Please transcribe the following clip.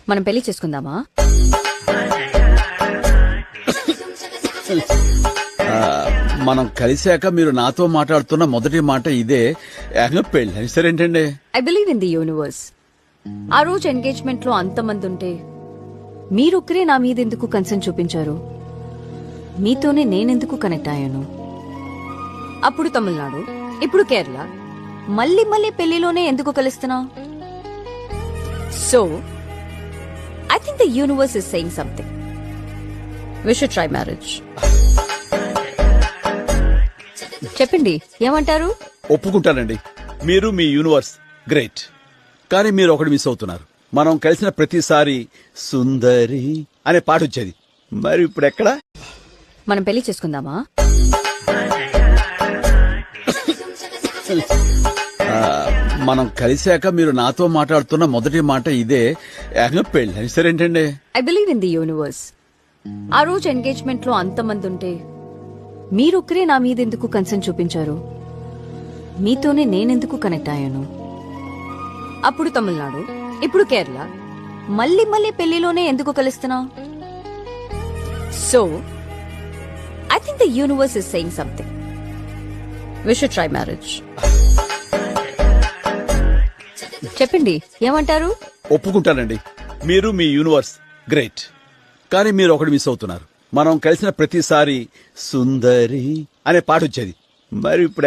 మనం పెళ్లి చేసుకుందామా? మనం కలిశాక మీరు నాతో మాట్లాడుతున్న మొదటి మాట ఇదే. ఏకంగా పెళ్ళి సరేంటండి? I believe in the universe. ఆ రోజు ఎంగేజ్మెంట్ లో అంతమంది ఉంటే మీరొక్కరే నా మీద ఎందుకు కన్సర్న్ చూపించారు? మీతోనే నేనెందుకు కనెక్ట్ అయ్యాను? అప్పుడు తమిళనాడు, ఇప్పుడు కేరళ, మళ్ళీ మళ్ళీ పెళ్లిలోనే ఎందుకు కలుస్తున్నా? So I think the universe is saying something. We should try marriage. చెప్పండి, ఏమంటారు? ఒప్పుకుంటానండి. మీరు మీ యూనివర్స్ గ్రేట్. కానీ మీరు ఒకటి మిస్ అవుతున్నారు. మనం కలిసిన ప్రతిసారి సుందరి అనే పాట వచ్చేది. మరి ఇప్పుడు ఎక్కడ? మనం పెళ్లి చేసుకుందామా? మనం కలిశాక మీరు నాతో మాట్లాడుతున్న మొదటి మాట ఇదే. ఏకంగా పెళ్ళి సరేంటండి? I believe in the universe. ఆ రోజు ఎంగేజ్మెంట్ లో అంతమంది ఉంటే మీరొక్కరే నా మీద ఎందుకు కన్సర్న్ చూపించారు? మీతోనే నేనెందుకు కనెక్ట్ అయ్యాను? అప్పుడు తమిళనాడు, ఇప్పుడు కేరళ, మళ్ళీ మళ్ళీ పెళ్లిలోనే ఎందుకు కలుస్తున్నా? So I think the universe is saying something. We should try marriage. చెప్పండి, ఏమంటారు? ఒప్పుకుంటానండి. మీరు మీ యూనివర్స్ గ్రేట్. కానీ మీరు ఒకటి మిస్ అవుతున్నారు. మనం కలిసిన ప్రతిసారి సుందరి అనే పాట వచ్చేది. మరి ఇప్పుడు